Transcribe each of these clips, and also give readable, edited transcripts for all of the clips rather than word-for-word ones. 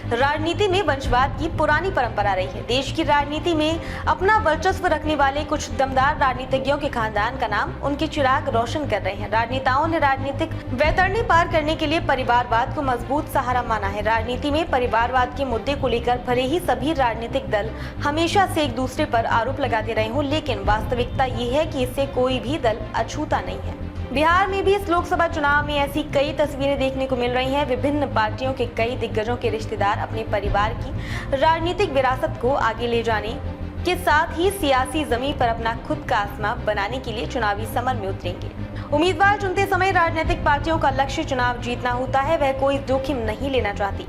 राजनीति में वंशवाद की पुरानी परंपरा रही है। देश की राजनीति में अपना वर्चस्व रखने वाले कुछ दमदार राजनीतिज्ञों के खानदान का नाम उनके चिराग रोशन कर रहे हैं। राजनेताओं ने राजनीतिक वैतरणी पार करने के लिए परिवारवाद को मजबूत सहारा माना है। राजनीति में परिवारवाद के मुद्दे को लेकर भले ही सभी राजनीतिक दल हमेशा से एक दूसरे पर आरोप लगाते रहे हों, लेकिन वास्तविकता ये है कि इससे कोई भी दल अछूता नहीं है। बिहार में भी इस लोकसभा चुनाव में ऐसी कई तस्वीरें देखने को मिल रही हैं। विभिन्न पार्टियों के कई दिग्गजों के रिश्तेदार अपने परिवार की राजनीतिक विरासत को आगे ले जाने के साथ ही सियासी जमीन पर अपना खुद का आसमां बनाने के लिए चुनावी समर में उतरेंगे। उम्मीदवार चुनते समय राजनीतिक पार्टियों का लक्ष्य चुनाव जीतना होता है। वह कोई जोखिम नहीं लेना चाहती।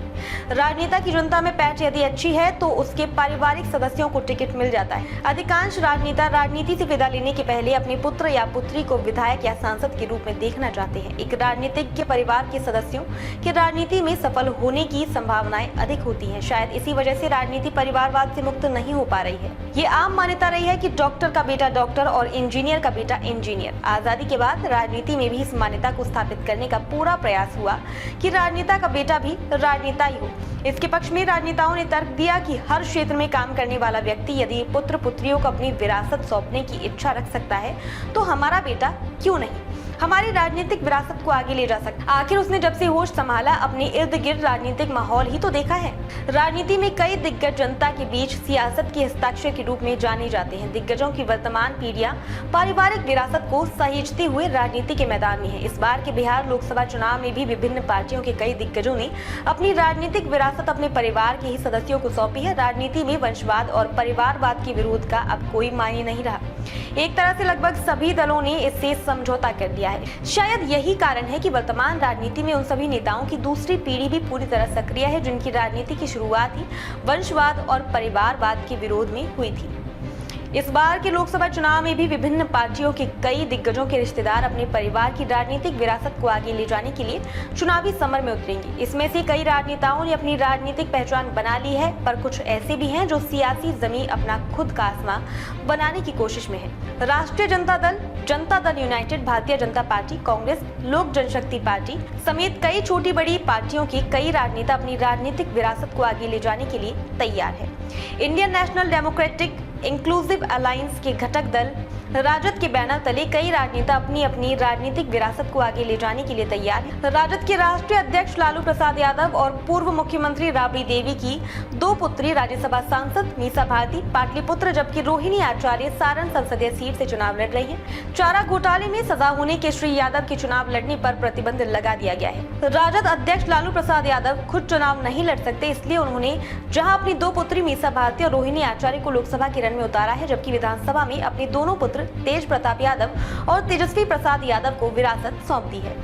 राजनेता की जनता में पैठ यदि अच्छी है तो उसके पारिवारिक सदस्यों को टिकट मिल जाता है। अधिकांश राजनेता राजनीति से विदा लेने के पहले अपने पुत्र या पुत्री को विधायक या सांसद के रूप में देखना चाहते हैं। एक राजनीतिक के परिवार के सदस्यों के राजनीति में सफल होने की संभावनाएं अधिक होती हैं। शायद इसी वजह से राजनीति परिवारवाद से मुक्त नहीं हो पा रही है। ये आम मान्यता रही है कि डॉक्टर का बेटा डॉक्टर और इंजीनियर का बेटा इंजीनियर। आजादी के बाद राजनीति में भी इस मान्यता को स्थापित करने का पूरा प्रयास हुआ कि राजनेता का बेटा भी राजनेता ही हो। इसके पक्ष में राजनेताओं ने तर्क दिया कि हर क्षेत्र में काम करने वाला व्यक्ति यदि पुत्र पुत्रियों को अपनी विरासत सौंपने की इच्छा रख सकता है तो हमारा बेटा क्यों नहीं हमारी राजनीतिक विरासत को आगे ले जा सकता। आखिर उसने जब से होश संभाला अपने इर्द गिर्द राजनीतिक माहौल ही तो देखा है। राजनीति में कई दिग्गज जनता के बीच सियासत के हस्ताक्षर के रूप में जाने जाते हैं। दिग्गजों की वर्तमान पीढ़ियां पारिवारिक विरासत को सहेजते हुए राजनीति के मैदान में है। इस बार के बिहार लोकसभा चुनाव में भी विभिन्न पार्टियों के कई दिग्गजों ने अपनी राजनीतिक विरासत अपने परिवार के ही सदस्यों को सौंपी है। राजनीति में वंशवाद और परिवारवाद के विरोध का अब कोई मायने नहीं रहा। एक तरह से लगभग सभी दलों ने इससे समझौता कर दिया है। शायद यही कारण है कि वर्तमान राजनीति में उन सभी नेताओं की दूसरी पीढ़ी भी पूरी तरह सक्रिय है जिनकी राजनीति की शुरुआत ही वंशवाद और परिवारवाद के विरोध में हुई थी। इस बार के लोकसभा चुनाव में भी विभिन्न पार्टियों के कई दिग्गजों के रिश्तेदार अपने परिवार की राजनीतिक विरासत को आगे ले जाने के लिए चुनावी समर में उतरेंगे। इसमें से कई राजनेताओं ने अपनी राजनीतिक पहचान बना ली है, पर कुछ ऐसे भी हैं जो सियासी जमीन अपना खुद का आसमां बनाने की कोशिश में है। राष्ट्रीय जनता दल यूनाइटेड, भारतीय जनता पार्टी, कांग्रेस, लोक जनशक्ति पार्टी समेत कई छोटी बड़ी पार्टियों के कई राजनेता अपनी राजनीतिक विरासत को आगे ले जाने के लिए तैयार है। Indian national democratic inclusive alliance के घटक दल राजद के बैनर तले कई राजनेता अपनी अपनी राजनीतिक विरासत को आगे ले जाने के लिए तैयार हैं। राजद के राष्ट्रीय अध्यक्ष लालू प्रसाद यादव और पूर्व मुख्यमंत्री राबड़ी देवी की दो पुत्री राज्यसभा सांसद मीसा भारती पाटलिपुत्र, जबकि रोहिणी आचार्य सारण संसदीय सीट से चुनाव लड़ रही हैं। चारा घोटाले में सजा होने के श्री यादव के चुनाव लड़ने पर प्रतिबंध लगा दिया गया है। राजद अध्यक्ष लालू प्रसाद यादव खुद चुनाव नहीं लड़ सकते, इसलिए उन्होंने जहां अपनी दो पुत्री मीसा भारती और रोहिणी आचार्य को लोकसभा के रण में उतारा है, जबकि विधानसभा में अपने दोनों पुत्र तेज प्रताप यादव और तेजस्वी प्रसाद यादव को विरासत सौंप दी है।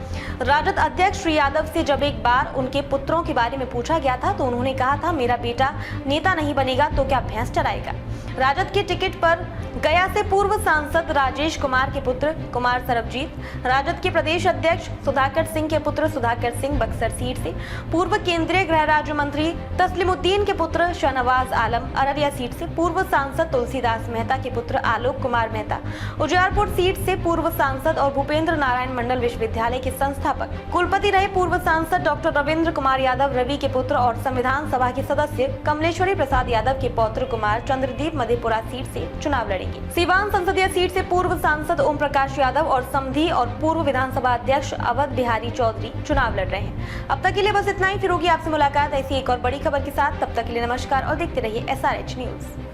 राजद अध्यक्ष श्री यादव से जब एक बार उनके पुत्रों के बारे में पूछा गया था तो उन्होंने कहा था, मेरा बेटा नेता नहीं बनेगा तो क्या भैंस चराएगा। राजद के टिकट पर गया से पूर्व सांसद राजेश कुमार के पुत्र कुमार सरबजीत, राजद के प्रदेश अध्यक्ष सुधाकर सिंह के पुत्र सुधाकर सिंह बक्सर सीट से, पूर्व केंद्रीय गृह राज्य मंत्री तस्लीमुद्दीन के पुत्र शाहनवाज आलम अररिया सीट से, पूर्व सांसद तुलसीदास मेहता के पुत्र आलोक कुमार मेहता उजियारपुर सीट से, पूर्व सांसद और भूपेंद्र नारायण मंडल विश्वविद्यालय के संस्थापक कुलपति रहे पूर्व सांसद डॉक्टर रविंद्र कुमार यादव रवि के पुत्र और संविधान सभा के सदस्य कमलेश्वरी प्रसाद यादव के पौत्र कुमार चंद्रदीप मधेपुरा सीट से चुनाव लड़ेंगे। सीवान संसदीय सीट से पूर्व सांसद ओम प्रकाश यादव और समधी और पूर्व विधानसभा अध्यक्ष अवध बिहारी चौधरी चुनाव लड़ रहे हैं। अब तक के लिए बस इतना ही। फिर होगी आपसे मुलाकात ऐसी एक और बड़ी खबर के साथ। तब तक के लिए नमस्कार और देखते रहिए SRH न्यूज।